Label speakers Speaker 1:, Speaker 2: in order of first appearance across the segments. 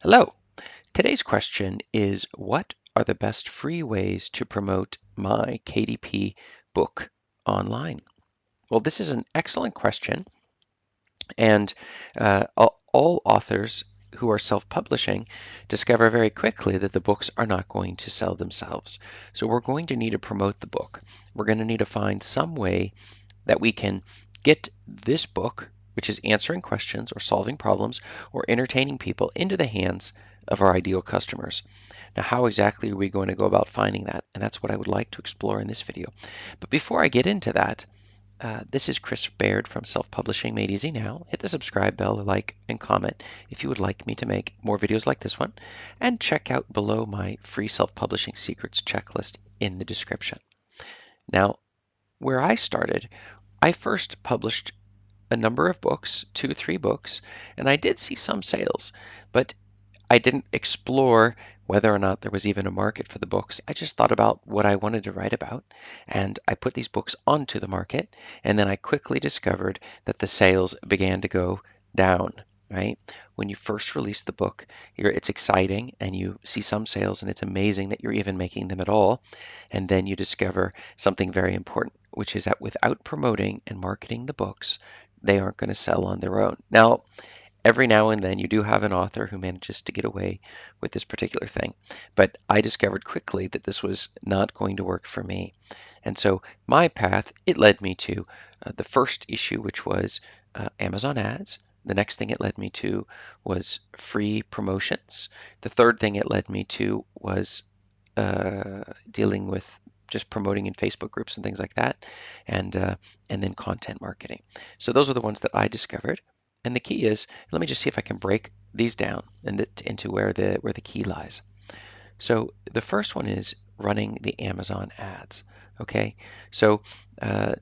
Speaker 1: Hello. Today's question is, what are the best free ways to promote my KDP book online? Well, this is an excellent question, and all authors who are self-publishing discover very quickly that the books are not going to sell themselves. So we're going to need to promote the book. We're going to need to find some way that we can get this book, which is answering questions or solving problems or entertaining people, into the hands of our ideal customers. Now, how exactly are we going to go about finding that? And that's what I would like to explore in this video. But before I get into that, this is Chris Baird from Self-Publishing Made Easy Now. Hit the subscribe bell, like, and comment if you would like me to make more videos like this one. And check out below my free self-publishing secrets checklist in the description. Now, where I started, I first published a number of books, 2 or 3 books, and I did see some sales, but I didn't explore whether or not there was even a market for the books. I just thought about what I wanted to write about, and I put these books onto the market, and then I quickly discovered that the sales began to go down, right? When you first release the book, it's exciting and you see some sales, and it's amazing that you're even making them at all. And then you discover something very important, which is that without promoting and marketing the books, they aren't going to sell on their own. Now, every now and then you do have an author who manages to get away with this particular thing. But I discovered quickly that this was not going to work for me. And so my path, it led me to the first issue, which was Amazon ads. The next thing it led me to was free promotions. The third thing it led me to was dealing with just promoting in Facebook groups and things like that, and then content marketing. So those are the ones that I discovered. And the key is, let me just see if I can break these down into where the key lies. So the first one is running the Amazon ads. Okay, so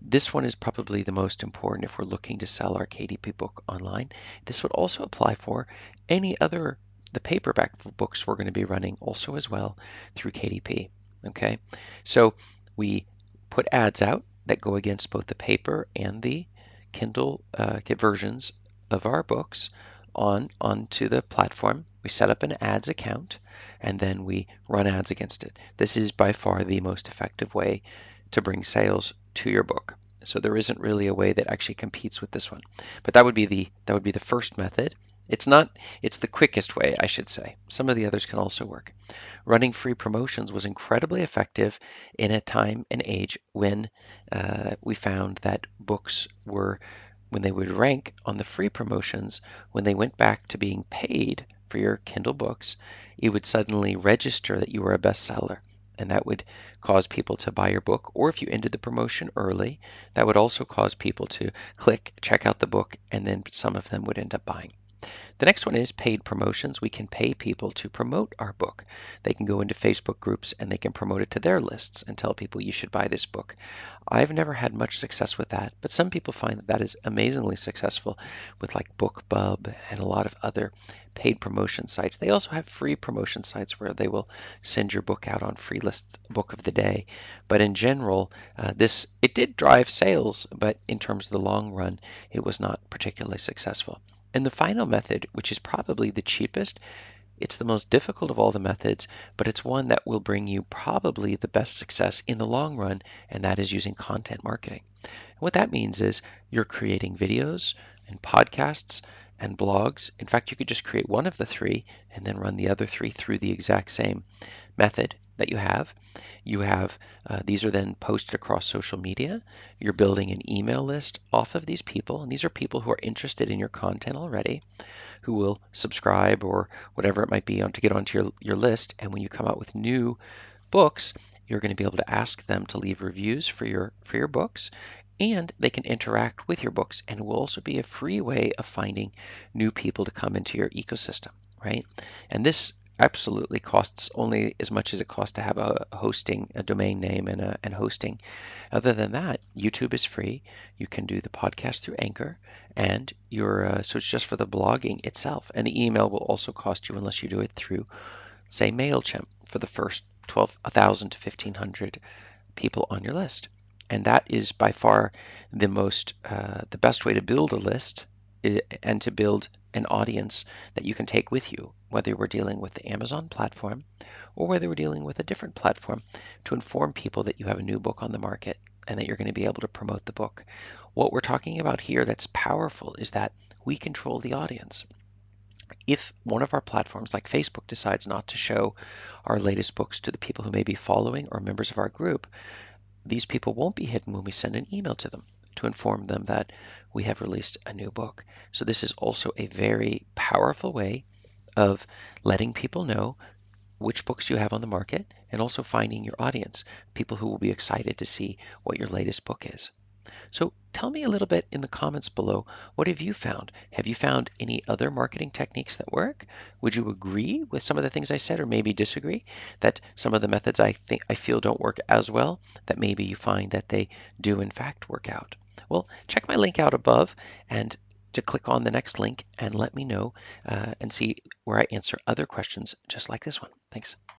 Speaker 1: this one is probably the most important if we're looking to sell our KDP book online. This would also apply for any other the paperback books we're going to be running also as well through KDP. Okay, so we put ads out that go against both the paper and the Kindle versions of our books onto the platform. We set up an ads account and then we run ads against it. This is by far the most effective way to bring sales to your book. So there isn't really a way that actually competes with this one. But that would be the first method. It's the quickest way, I should say. Some of the others can also work. Running free promotions was incredibly effective in a time and age when we found that books were, when they would rank on the free promotions, when they went back to being paid for your Kindle books, it would suddenly register that you were a bestseller. And that would cause people to buy your book. Or if you ended the promotion early, that would also cause people to click, check out the book, and then some of them would end up buying. The next one is paid promotions. We can pay people to promote our book. They can go into Facebook groups and they can promote it to their lists and tell people you should buy this book. I've never had much success with that, but some people find that that is amazingly successful with like BookBub and a lot of other paid promotion sites. They also have free promotion sites where they will send your book out on free list book of the day. But in general, it did drive sales, but in terms of the long run, it was not particularly successful. And the final method, which is probably the cheapest, it's the most difficult of all the methods, but it's one that will bring you probably the best success in the long run, and that is using content marketing. And what that means is you're creating videos and podcasts and blogs. In fact, you could just create one of the three and then run the other three through the exact same method that you have. These are then posted across social media. You're building an email list off of these people, and these are people who are interested in your content already, who will subscribe or whatever it might be to get onto your list. And when you come out with new books, you're going to be able to ask them to leave reviews for your books, and they can interact with your books, and it will also be a free way of finding new people to come into your ecosystem, right? And this absolutely costs only as much as it costs to have a domain name and hosting. Other than that, YouTube is free. You can do the podcast through Anchor, and so it's just for the blogging itself. And the email will also cost you unless you do it through, say, MailChimp for the first 1,000 to 1,500 people on your list. And that is by far the best way to build a list and to build an audience that you can take with you, whether we're dealing with the Amazon platform or whether we're dealing with a different platform, to inform people that you have a new book on the market and that you're going to be able to promote the book. What we're talking about here that's powerful is that we control the audience. If one of our platforms like Facebook decides not to show our latest books to the people who may be following or members of our group, these people won't be hidden when we send an email to them to inform them that we have released a new book. So this is also a very powerful way of letting people know which books you have on the market and also finding your audience, people who will be excited to see what your latest book is. So tell me a little bit in the comments below, what have you found? Have you found any other marketing techniques that work? Would you agree with some of the things I said or maybe disagree that some of the methods I feel don't work as well, that maybe you find that they do in fact work out? Well, check my link out above and to click on the next link and let me know and see where I answer other questions just like this one. Thanks.